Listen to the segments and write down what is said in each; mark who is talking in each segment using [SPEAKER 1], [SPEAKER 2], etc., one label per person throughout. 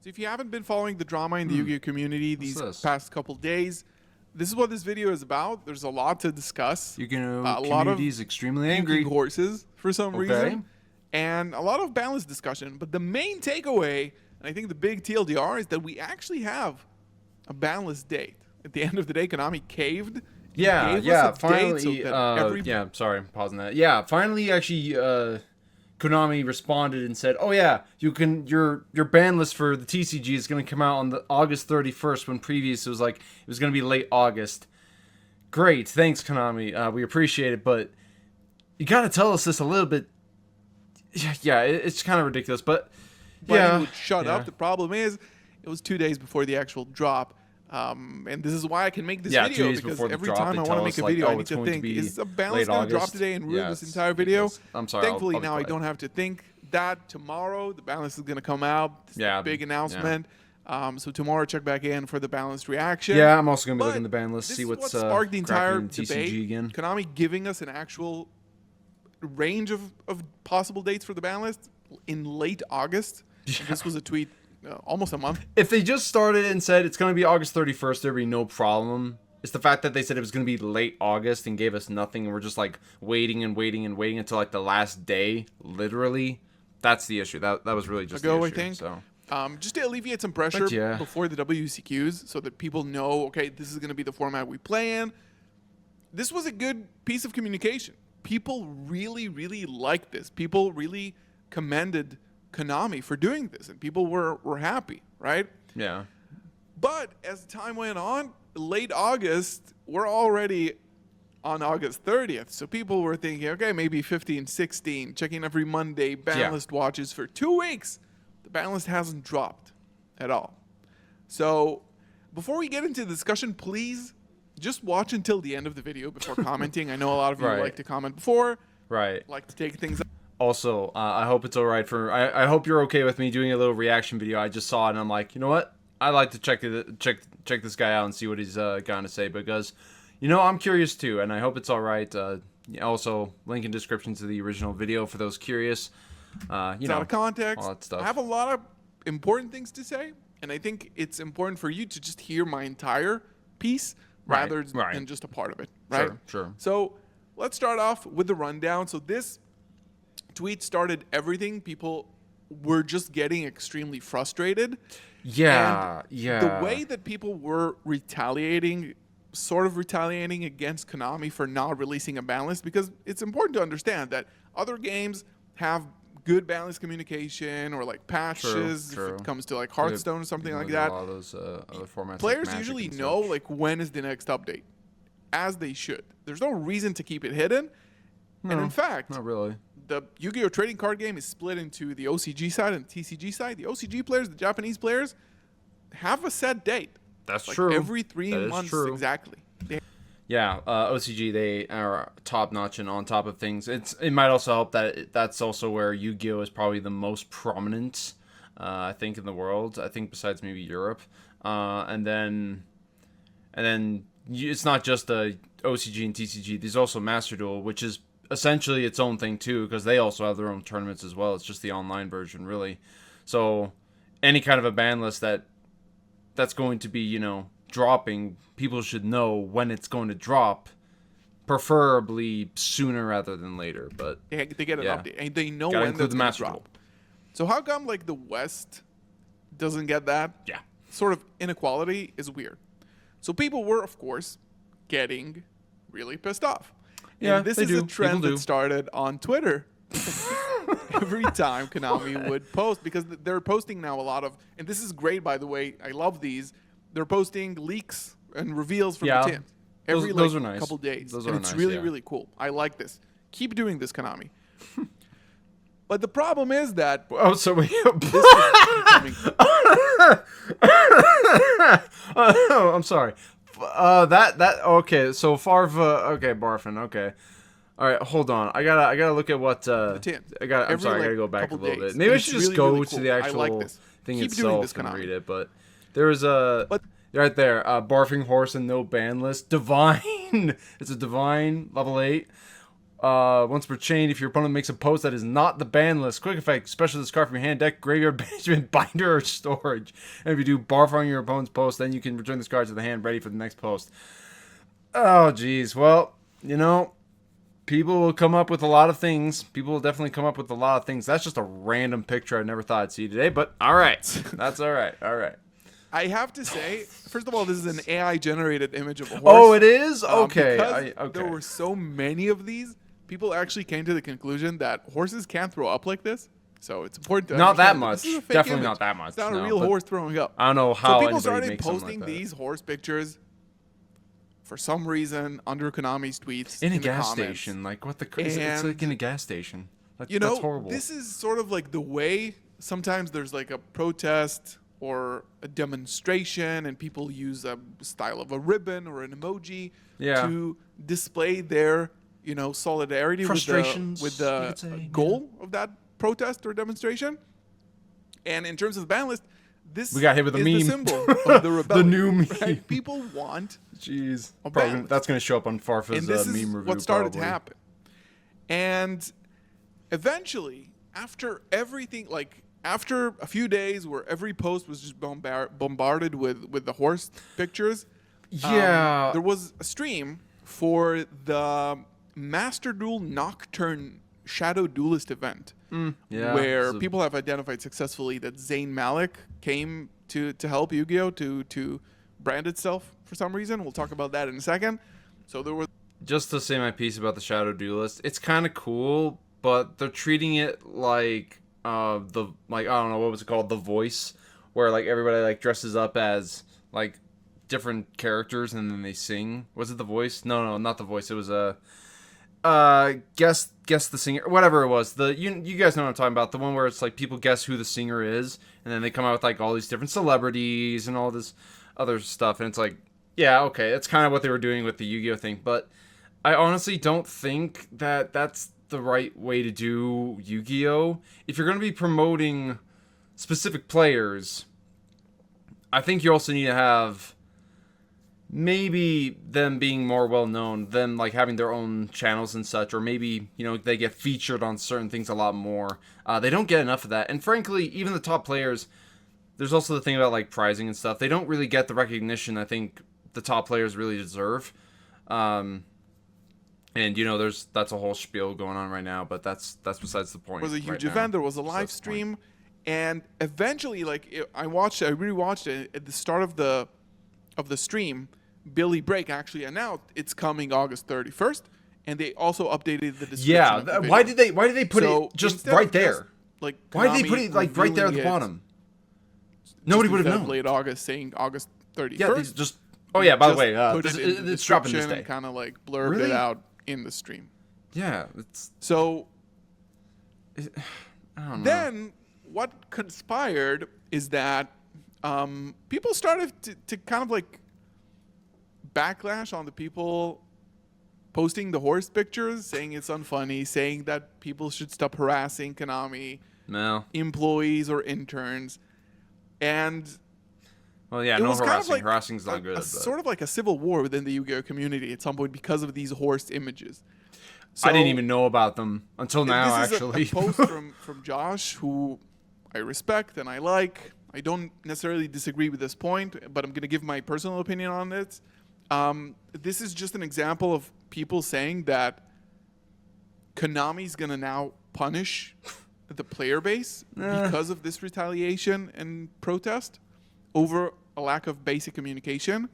[SPEAKER 1] So if you haven't been following the drama in the Yu-Gi-Oh community these past couple days, this is what this video is about. There's a lot to discuss.
[SPEAKER 2] Yugioh community is extremely angry.
[SPEAKER 1] Horses for some reason, and a lot of Banlist discussion. But the main takeaway, and I think the big TLDR, is that we actually have a Banlist date. At the end of the day, Konami caved.
[SPEAKER 2] Finally. Sorry, pausing that. Yeah, finally, actually, Konami responded and said, "Oh yeah, your ban list for the TCG is going to come out on the August 31st. When previous it was like it was going to be late August." Great, thanks Konami. We appreciate it, but you got to tell us this a little bit. Yeah, it's kind of ridiculous, but
[SPEAKER 1] yeah, he would shut up. The problem is, it was 2 days before the actual drop. And this is why I can make this video, because every time I want to make a video, I need to think, is the Banlist going to drop today and ruin this entire video?
[SPEAKER 2] I'm sorry.
[SPEAKER 1] Thankfully, now I don't have to think that. Tomorrow, the Banlist is going to come out. This is a big announcement. So tomorrow, check back in for the Banlist reaction.
[SPEAKER 2] Yeah, I'm also going to be looking at the Banlist, see what's
[SPEAKER 1] sparked the entire
[SPEAKER 2] TCG
[SPEAKER 1] debate.
[SPEAKER 2] again.
[SPEAKER 1] Konami giving us an actual range of possible dates for the Banlist in late August. This was a tweet almost a month.
[SPEAKER 2] If they just started and said it's going to be August 31st, there'd be no problem. It's the fact that they said it was going to be late August and gave us nothing, and we're just like waiting and waiting and waiting until like the last day, literally. That's the issue. That was really just the issue.
[SPEAKER 1] I think.
[SPEAKER 2] So.
[SPEAKER 1] Just to alleviate some pressure before the WCQs, so that people know, okay, this is going to be the format we play in. This was a good piece of communication. People really, really liked this. People really commended Konami for doing this, and people were happy, right?
[SPEAKER 2] Yeah.
[SPEAKER 1] But as time went on, late August, we're already on August 30th. So people were thinking, okay, maybe 15, 16, checking every Monday, Banlist watches for 2 weeks. The Banlist hasn't dropped at all. So before we get into the discussion, please just watch until the end of the video before commenting. I know a lot of you like to comment before.
[SPEAKER 2] Like
[SPEAKER 1] to take things up.
[SPEAKER 2] Also, I hope it's all right I hope you're okay with me doing a little reaction video. I just saw it and I'm like, you know what? I like to check this guy out and see what he's got to say, because, you know, I'm curious too, and I hope it's all right. Also, link in description to the original video for those curious.
[SPEAKER 1] It's out of context.
[SPEAKER 2] All that stuff.
[SPEAKER 1] I have a lot of important things to say, and I think it's important for you to just hear my entire piece rather than just a part of it. Right?
[SPEAKER 2] Sure.
[SPEAKER 1] So let's start off with the rundown. So this tweet started everything. People were just getting extremely frustrated.
[SPEAKER 2] Yeah.
[SPEAKER 1] The way that people were retaliating against Konami for not releasing a Banlist, because it's important to understand that other games have good Banlist communication or like patches if it comes to like Hearthstone or something like that.
[SPEAKER 2] A lot of those other formats.
[SPEAKER 1] Players
[SPEAKER 2] like
[SPEAKER 1] usually know like when is the next update, as they should. There's no reason to keep it hidden.
[SPEAKER 2] No,
[SPEAKER 1] and in fact,
[SPEAKER 2] not really.
[SPEAKER 1] The Yu-Gi-Oh! Trading card game is split into the OCG side and the TCG side. The OCG players, the Japanese players, have a set date.
[SPEAKER 2] That's
[SPEAKER 1] like
[SPEAKER 2] true.
[SPEAKER 1] Every 3 months, exactly.
[SPEAKER 2] OCG, they are top notch and on top of things. It might also help that that's also where Yu-Gi-Oh! Is probably the most prominent, I think, in the world. I think besides maybe Europe, and then it's not just the OCG and TCG. There's also Master Duel, which is essentially its own thing too, because they also have their own tournaments as well. It's just the online version, really. So any kind of a ban list that's going to be, you know, dropping, people should know when it's going to drop, preferably sooner rather than later. But
[SPEAKER 1] they get an update, and they know when that's going to drop. So how come like the West doesn't get that?
[SPEAKER 2] Yeah.
[SPEAKER 1] Sort of inequality is weird. So people were, of course, getting really pissed off.
[SPEAKER 2] Yeah,
[SPEAKER 1] and this is a trend that started on Twitter. Every time Konami would post, because they're posting now a lot of, and this is great, by the way, I love these, they're posting leaks and reveals from the teams every
[SPEAKER 2] those are nice.
[SPEAKER 1] couple days.
[SPEAKER 2] Those
[SPEAKER 1] and
[SPEAKER 2] are
[SPEAKER 1] it's
[SPEAKER 2] nice,
[SPEAKER 1] really, really cool. I like this. Keep doing this, Konami. But the problem is that...
[SPEAKER 2] Oh, so wait. I'm sorry. Okay, so Farva, okay, Barfin, okay. All right, hold on. I gotta look at what. I'm sorry, I gotta go back a little bit. Maybe I should just go to the actual thing itself and read it. But there was right there, barfing horse and no ban list. Divine. It's a divine level 8. Once per chain, if your opponent makes a post that is not the ban list, quick effect, special discard from your hand, deck, graveyard, management, binder, or storage. And if you do barf on your opponent's post, then you can return this card to the hand ready for the next post. Oh, geez. Well, you know, people will come up with a lot of things. People will definitely come up with a lot of things. That's just a random picture I never thought I'd see today, but all right. That's all right. All right.
[SPEAKER 1] I have to say, first of all, this is an AI-generated image of a horse.
[SPEAKER 2] Oh, it is? Okay.
[SPEAKER 1] Because there were so many of these, people actually came to the conclusion that horses can't throw up like this. So it's important to
[SPEAKER 2] not that
[SPEAKER 1] understand
[SPEAKER 2] much.
[SPEAKER 1] This is a fake
[SPEAKER 2] Definitely
[SPEAKER 1] image.
[SPEAKER 2] not that much.
[SPEAKER 1] It's not
[SPEAKER 2] no,
[SPEAKER 1] a real horse throwing up.
[SPEAKER 2] I don't know how
[SPEAKER 1] so people
[SPEAKER 2] anybody
[SPEAKER 1] started
[SPEAKER 2] makes something
[SPEAKER 1] posting
[SPEAKER 2] like that.
[SPEAKER 1] these horse pictures for some reason under Konami's tweets
[SPEAKER 2] in a
[SPEAKER 1] the
[SPEAKER 2] gas
[SPEAKER 1] comments.
[SPEAKER 2] station. Like, what the... It's like in a gas station. Like,
[SPEAKER 1] You know,
[SPEAKER 2] that's horrible.
[SPEAKER 1] this is sort of like the way sometimes there's like a protest or a demonstration and people use a style of a ribbon or an emoji
[SPEAKER 2] Yeah.
[SPEAKER 1] to display their, solidarity
[SPEAKER 2] Frustrations,
[SPEAKER 1] with
[SPEAKER 2] you
[SPEAKER 1] the
[SPEAKER 2] could say,
[SPEAKER 1] goal of that protest or demonstration. And in terms of the ban list, this
[SPEAKER 2] We got hit with a
[SPEAKER 1] is
[SPEAKER 2] meme.
[SPEAKER 1] the symbol of the rebellion.
[SPEAKER 2] new meme.
[SPEAKER 1] Right? People want
[SPEAKER 2] Jeez.
[SPEAKER 1] a
[SPEAKER 2] Probably,
[SPEAKER 1] ban list.
[SPEAKER 2] that's going to show up on Farfa's
[SPEAKER 1] and this
[SPEAKER 2] meme
[SPEAKER 1] is
[SPEAKER 2] review.
[SPEAKER 1] what started
[SPEAKER 2] probably.
[SPEAKER 1] to happen. And eventually, after everything, after a few days where every post was just bombarded with the horse pictures,
[SPEAKER 2] Yeah.
[SPEAKER 1] there was a stream for the Master Duel Nocturne Shadow Duelist event,
[SPEAKER 2] Yeah.
[SPEAKER 1] where
[SPEAKER 2] So-
[SPEAKER 1] people have identified successfully that Zayn Malik came to help Yu-Gi-Oh! to brand itself for some reason. We'll talk about that in a second. So there was
[SPEAKER 2] Just to say my piece about the Shadow Duelist, it's kind of cool, but they're treating it like I don't know, what was it called, The Voice, where like everybody like dresses up as like different characters and then they sing. Was it The Voice? No, not The Voice. It was a guess the singer, whatever it was. You guys know what I'm talking about, the one where it's like people guess who the singer is and then they come out with like all these different celebrities and all this other stuff, and it's like, yeah, okay, that's kind of what they were doing with the Yu-Gi-Oh thing, but I honestly don't think that that's the right way to do Yu-Gi-Oh. If you're going to be promoting specific players, I think you also need to have maybe them being more well known, them like having their own channels and such, or maybe, they get featured on certain things a lot more. They don't get enough of that. And frankly, even the top players, there's also the thing about like prizing and stuff. They don't really get the recognition I think the top players really deserve. And that's a whole spiel going on right now, but that's besides the point.
[SPEAKER 1] It was a huge
[SPEAKER 2] right
[SPEAKER 1] event.
[SPEAKER 2] now.
[SPEAKER 1] There was a live
[SPEAKER 2] Besides the point.
[SPEAKER 1] stream, and eventually, I rewatched it at the start of the stream. Billy Break actually announced it's coming August 31st, and they also updated the description.
[SPEAKER 2] Yeah,
[SPEAKER 1] of the
[SPEAKER 2] why
[SPEAKER 1] video.
[SPEAKER 2] did they put
[SPEAKER 1] So
[SPEAKER 2] it just
[SPEAKER 1] instead
[SPEAKER 2] right
[SPEAKER 1] of
[SPEAKER 2] there? Why did they put
[SPEAKER 1] Konami
[SPEAKER 2] it like right there at the
[SPEAKER 1] revealing it
[SPEAKER 2] bottom? Nobody
[SPEAKER 1] just
[SPEAKER 2] would have
[SPEAKER 1] instead of
[SPEAKER 2] known.
[SPEAKER 1] late August saying August 31st.
[SPEAKER 2] Yeah, they just. Oh yeah, by the
[SPEAKER 1] just
[SPEAKER 2] way,
[SPEAKER 1] put it in the
[SPEAKER 2] it's dropping this
[SPEAKER 1] description
[SPEAKER 2] day.
[SPEAKER 1] and kind of like blurbed
[SPEAKER 2] Really?
[SPEAKER 1] it out in the stream.
[SPEAKER 2] Yeah, it's.
[SPEAKER 1] So
[SPEAKER 2] I don't know.
[SPEAKER 1] then what conspired is that people started to kind of like backlash on the people posting the horse pictures, saying it's unfunny, saying that people should stop harassing Konami
[SPEAKER 2] No.
[SPEAKER 1] employees or interns. And
[SPEAKER 2] Well, yeah,
[SPEAKER 1] it
[SPEAKER 2] no
[SPEAKER 1] was kind of
[SPEAKER 2] harassing.
[SPEAKER 1] like
[SPEAKER 2] Harassing's not good.
[SPEAKER 1] a
[SPEAKER 2] But
[SPEAKER 1] sort of like a civil war within the Yu-Gi-Oh community at some point because of these horse images. So,
[SPEAKER 2] I didn't even know about them until now.
[SPEAKER 1] this is
[SPEAKER 2] Actually,
[SPEAKER 1] a post from Josh, who I respect and I like. I don't necessarily disagree with this point, but I'm going to give my personal opinion on it. This is just an example of people saying that Konami's going to now punish the player base because of this retaliation and protest over a lack of basic communication.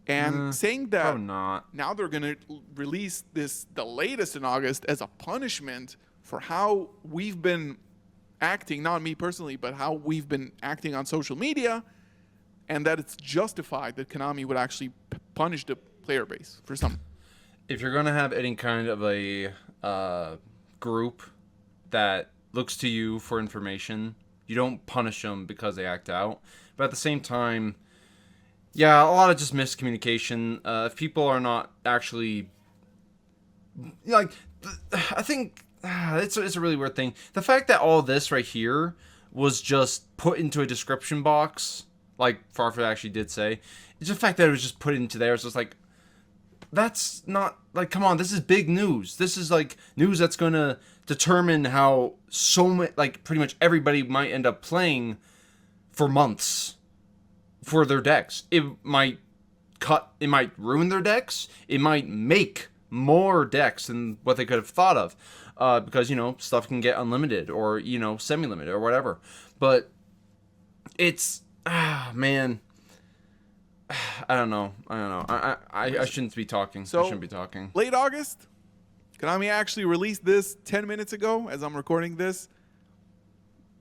[SPEAKER 1] And saying that
[SPEAKER 2] probably not.
[SPEAKER 1] now they're going to release the latest in August as a punishment for how we've been acting, not me personally, but how we've been acting on social media, and that it's justified that Konami would actually punish the player base for some.
[SPEAKER 2] If you're gonna have any kind of a group that looks to you for information, you don't punish them because they act out. But at the same time, yeah, a lot of just miscommunication. If people are not actually like, I think it's a really weird thing. The fact that all this right here was just put into a description box, like Farfet actually did say, it's the fact that it was just put into there. It's just like, that's not like, come on, this is big news. This is like news that's gonna determine how like pretty much everybody might end up playing for months for their decks. It might ruin their decks. It might make more decks than what they could have thought of, because stuff can get unlimited or semi-limited or whatever. But it's man, I don't know. I shouldn't be talking.
[SPEAKER 1] So,
[SPEAKER 2] I shouldn't be talking.
[SPEAKER 1] Late August, Konami actually released this 10 minutes ago as I'm recording this,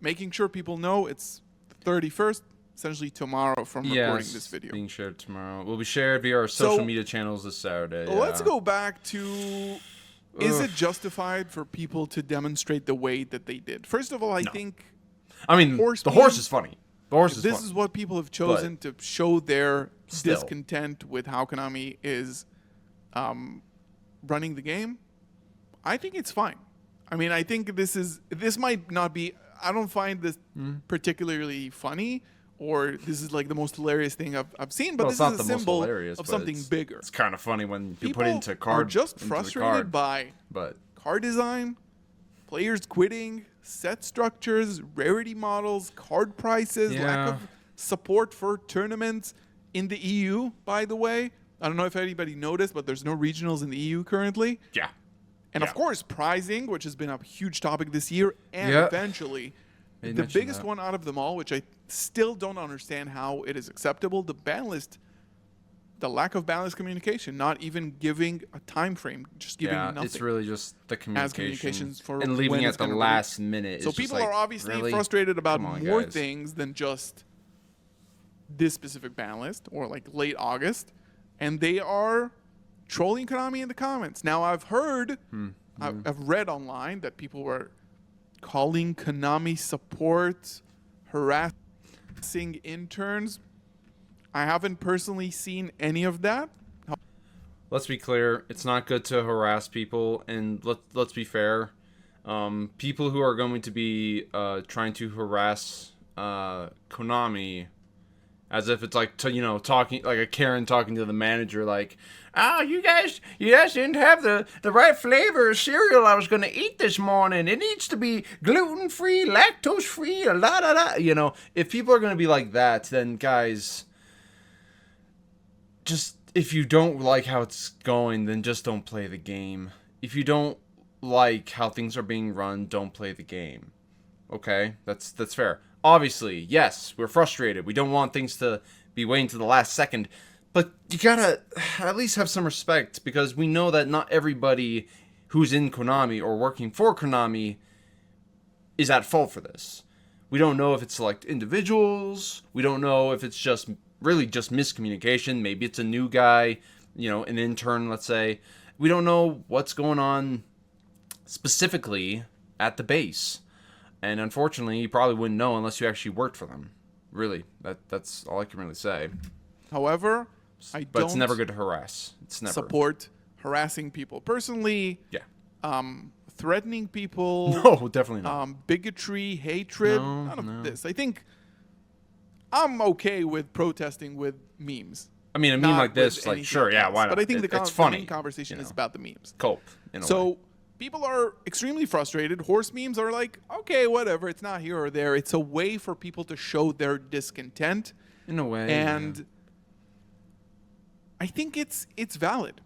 [SPEAKER 1] making sure people know it's the 31st, essentially tomorrow from recording this video.
[SPEAKER 2] Being shared tomorrow. Will be shared via our social media channels this Saturday.
[SPEAKER 1] Let's go back to, is it justified for people to demonstrate the way that they did? First of all, I think...
[SPEAKER 2] I mean, the horse is funny. The horse is funny.
[SPEAKER 1] This is what people have chosen to show their discontent with how Konami is running the game. I think it's fine. I mean, I think this might not be, I don't find this particularly funny, or this is like the most hilarious thing I've seen, but this is a symbol of something bigger.
[SPEAKER 2] It's kind of funny when you put into
[SPEAKER 1] card. Are just frustrated by card design, players quitting, set structures, rarity models, card prices, lack of support for tournaments in the EU, by the way. I don't know if anybody noticed, but there's no regionals in the EU currently.
[SPEAKER 2] Yeah.
[SPEAKER 1] And of course, pricing, which has been a huge topic this year, and eventually, the biggest one out of them all, which I still don't understand how it is acceptable, the lack of ban list communication, not even giving a time frame, just giving nothing.
[SPEAKER 2] It's really just the communication
[SPEAKER 1] for
[SPEAKER 2] and leaving at the last minute.
[SPEAKER 1] So people are obviously frustrated about more things than just this specific ban list or like late August, and they are trolling Konami in the comments. Now I've heard, I've read online that people were calling Konami support harassing interns. I haven't personally seen any of that.
[SPEAKER 2] Let's be clear, it's not good to harass people, and let's be fair. People who are going to be trying to harass Konami, as if it's like talking like a Karen talking to the manager, like, "Oh, you guys didn't have the right flavor of cereal I was going to eat this morning. It needs to be gluten-free, lactose-free, la da da." If people are going to be like that, then guys, just, if you don't like how it's going, then just don't play the game. If you don't like how things are being run, don't play the game. Okay? That's fair. Obviously, yes, we're frustrated. We don't want things to be waiting to the last second. But you gotta at least have some respect, because we know that not everybody who's in Konami or working for Konami is at fault for this. We don't know if it's select individuals. We don't know if it's just really just miscommunication. Maybe it's a new guy, an intern, let's say. We don't know what's going on specifically at the base. And unfortunately, you probably wouldn't know unless you actually worked for them. Really, that's all I can really say.
[SPEAKER 1] However,
[SPEAKER 2] but it's never good to harass. It's never
[SPEAKER 1] support harassing people. Personally, threatening people.
[SPEAKER 2] No, definitely not.
[SPEAKER 1] Bigotry, hatred, none of this. I think I'm okay with protesting with memes.
[SPEAKER 2] I mean, a meme like this, like, sure, why not?
[SPEAKER 1] But I think
[SPEAKER 2] it's funny.
[SPEAKER 1] The main conversation is about the memes.
[SPEAKER 2] Cope, in a way.
[SPEAKER 1] People are extremely frustrated. Horse memes are like, okay, whatever. It's not here or there. It's a way for people to show their discontent.
[SPEAKER 2] In a way.
[SPEAKER 1] And I think it's valid.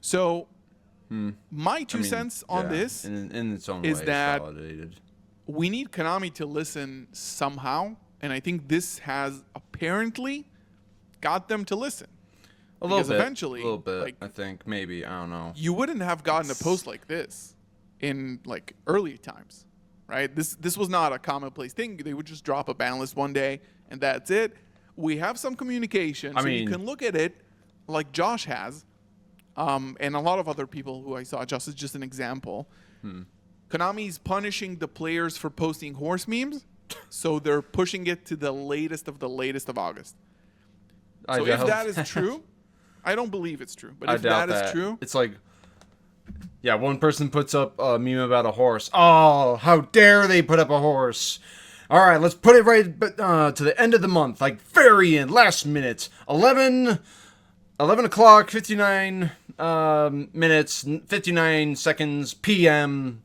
[SPEAKER 1] So my two cents on this
[SPEAKER 2] in its own
[SPEAKER 1] is
[SPEAKER 2] way,
[SPEAKER 1] that
[SPEAKER 2] validated.
[SPEAKER 1] We need Konami to listen somehow. And I think this has apparently got them to listen.
[SPEAKER 2] A little bit.
[SPEAKER 1] Eventually,
[SPEAKER 2] I think, maybe, I don't know.
[SPEAKER 1] You wouldn't have gotten a post like this in like early times, right? This was not a commonplace thing. They would just drop a ban list one day and that's it. We have some communication, so you can look at it like Josh has, and a lot of other people who I saw. Josh is just an example. Konami's punishing the players for posting horse memes, so they're pushing it to the latest of August. So if that is true, I don't believe it's true. But if that is true,
[SPEAKER 2] it's like, one person puts up a meme about a horse. Oh, how dare they put up a horse? All right, let's put it right to the end of the month, like very end, last minute, 11 11 o'clock, 59 minutes, 59 seconds, PM.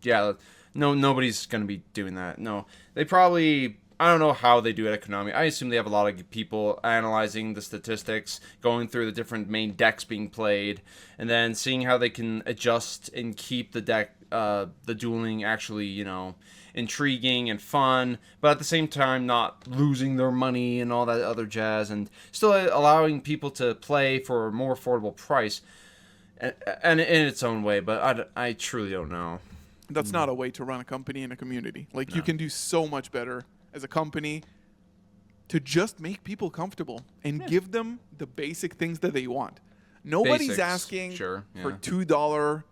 [SPEAKER 2] Yeah, no, nobody's going to be doing that. No, they probably, I don't know how they do it at Konami. I assume they have a lot of people analyzing the statistics, going through the different main decks being played, and then seeing how they can adjust and keep the deck, the dueling actually, you know, intriguing and fun, but at the same time not losing their money and all that other jazz, and still allowing people to play for a more affordable price, and in its own way. But I truly don't know.
[SPEAKER 1] That's not a way to run a company and a community. Like, you can do so much better as a company to just make people comfortable and give them the basic things that they want. Nobody's
[SPEAKER 2] Basics,
[SPEAKER 1] asking
[SPEAKER 2] sure,
[SPEAKER 1] for $2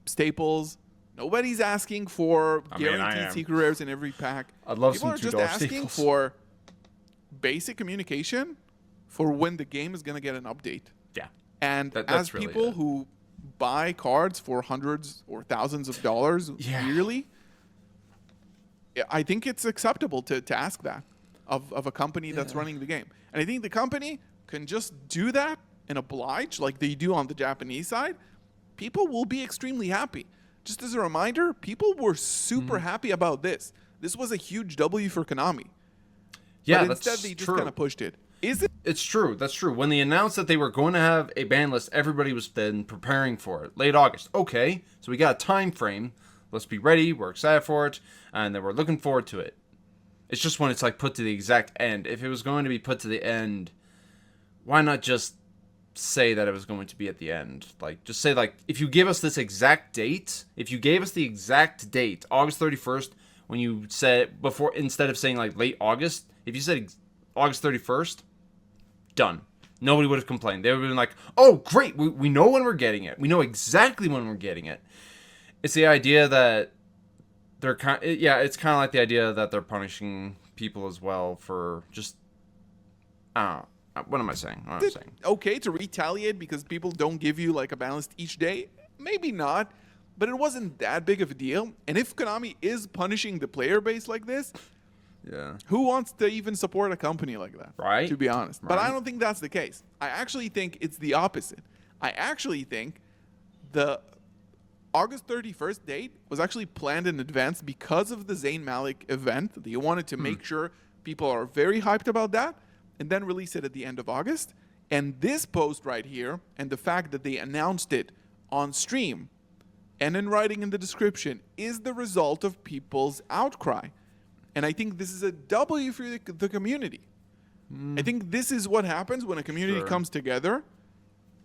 [SPEAKER 1] staples. Nobody's asking for guaranteed secret rares in every pack.
[SPEAKER 2] I'd love
[SPEAKER 1] People
[SPEAKER 2] some
[SPEAKER 1] are just
[SPEAKER 2] $2
[SPEAKER 1] asking
[SPEAKER 2] staples.
[SPEAKER 1] for basic communication for when the game is going to get an update.
[SPEAKER 2] Yeah.
[SPEAKER 1] And
[SPEAKER 2] That's
[SPEAKER 1] as
[SPEAKER 2] really
[SPEAKER 1] people
[SPEAKER 2] it.
[SPEAKER 1] who buy cards for hundreds or thousands of dollars yearly, I think it's acceptable to ask that of a company that's running the game. And I think the company can just do that and oblige like they do on the Japanese side. People will be extremely happy. Just as a reminder, people were super happy about this. This was a huge W for Konami.
[SPEAKER 2] Yeah,
[SPEAKER 1] but
[SPEAKER 2] that's
[SPEAKER 1] instead they just
[SPEAKER 2] true.
[SPEAKER 1] kind of pushed it. Is it?
[SPEAKER 2] It's true. That's true. When they announced that they were going to have a ban list, everybody was then preparing for it. Late August. Okay, so we got a time frame. Let's be ready. We're excited for it, and then we're looking forward to it. It's just when it's like put to the exact end. If it was going to be put to the end, why not just say that it was going to be at the end? Like, just say, like, if you give us this exact date, if you gave us the exact date, August 31st, when you said before, instead of saying like late August, if you said August 31st, done. Nobody would have complained. They would have been like, oh, great, we know when we're getting it. We know exactly when we're getting it. It's the idea that they're it's kind of like the idea that they're punishing people as well for just, what am I saying? What am I saying?
[SPEAKER 1] Okay to retaliate because people don't give you like a balance each day? Maybe not, but it wasn't that big of a deal. And if Konami is punishing the player base like this,
[SPEAKER 2] Yeah.
[SPEAKER 1] who wants to even support a company like that?
[SPEAKER 2] Right.
[SPEAKER 1] To be honest. But I
[SPEAKER 2] Right.
[SPEAKER 1] don't think that's the case. I actually think it's the opposite. I actually think the August 31st date was actually planned in advance because of the Zayn Malik event. They wanted to make sure people are very hyped about that and then release it at the end of August. And this post right here and the fact that they announced it on stream and in writing in the description is the result of people's outcry. And I think this is a W for the community. I think this is what happens when a community
[SPEAKER 2] Sure.
[SPEAKER 1] comes together.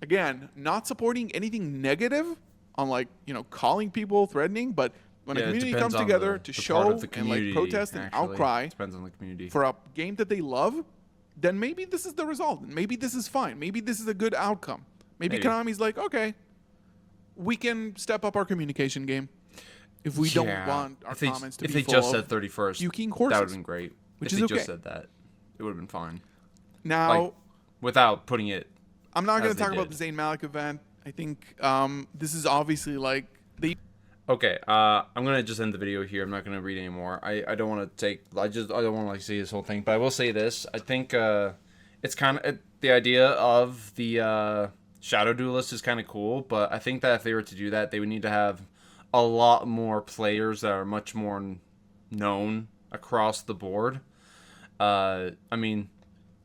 [SPEAKER 1] Again, not supporting anything negative on, like, you know, calling people, threatening, but when a
[SPEAKER 2] Yeah, it
[SPEAKER 1] community
[SPEAKER 2] depends
[SPEAKER 1] comes
[SPEAKER 2] on
[SPEAKER 1] together
[SPEAKER 2] the
[SPEAKER 1] to
[SPEAKER 2] part
[SPEAKER 1] show
[SPEAKER 2] of the
[SPEAKER 1] and like
[SPEAKER 2] community,
[SPEAKER 1] protest and
[SPEAKER 2] actually.
[SPEAKER 1] outcry
[SPEAKER 2] Depends on the community.
[SPEAKER 1] for a game that they love, then maybe this is the result. Maybe this is fine. Maybe this is a good outcome. Maybe
[SPEAKER 2] Maybe.
[SPEAKER 1] Konami's like, okay, we can step up our communication game if we don't want our comments to
[SPEAKER 2] if
[SPEAKER 1] be
[SPEAKER 2] they
[SPEAKER 1] full
[SPEAKER 2] just
[SPEAKER 1] of
[SPEAKER 2] said 31st,
[SPEAKER 1] puking
[SPEAKER 2] that
[SPEAKER 1] horses.
[SPEAKER 2] would have been great.
[SPEAKER 1] Which
[SPEAKER 2] if
[SPEAKER 1] is
[SPEAKER 2] they
[SPEAKER 1] okay.
[SPEAKER 2] just said that, it would have been fine.
[SPEAKER 1] Now,
[SPEAKER 2] Like, without putting it.
[SPEAKER 1] I'm not going
[SPEAKER 2] as
[SPEAKER 1] to
[SPEAKER 2] they
[SPEAKER 1] talk about
[SPEAKER 2] did.
[SPEAKER 1] the Zayn Malik event. I think this is obviously like they.
[SPEAKER 2] Okay, I'm gonna just end the video here. I'm not gonna read anymore. I don't want to take. I don't want to like see this whole thing. But I will say this. I think it's kind of the idea of the Shadow Duelist is kind of cool. But I think that if they were to do that, they would need to have a lot more players that are much more known across the board. I mean,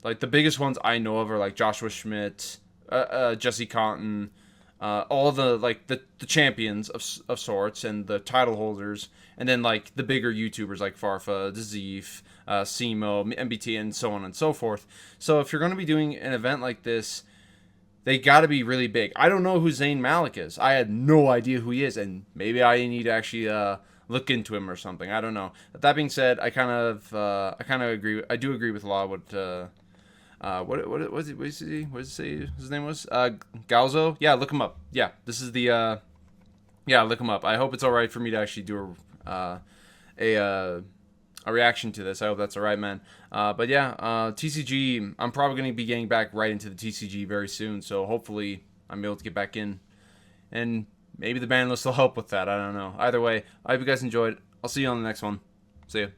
[SPEAKER 2] like the biggest ones I know of are like Joshua Schmidt, Jesse Cotton. All the like the champions of sorts and the title holders, and then like the bigger YouTubers like Farfa, Dzif, Simo, MBT, and so on and so forth. So if you're going to be doing an event like this, they got to be really big. I don't know who Zayn Malik is. I had no idea who he is, and maybe I need to actually look into him or something. I don't know. But that being said, I kind of agree. I do agree with a lot of what. What was it? What did it say his name was? Galzo? Yeah, look him up. Yeah, this is the yeah, look him up. I hope it's all right for me to actually do a reaction to this. I hope that's all right, man. But yeah, TCG. I'm probably gonna be getting back right into the TCG very soon. So hopefully I'm able to get back in, and maybe the ban list will help with that. I don't know. Either way, I hope you guys enjoyed. I'll see you on the next one. See ya.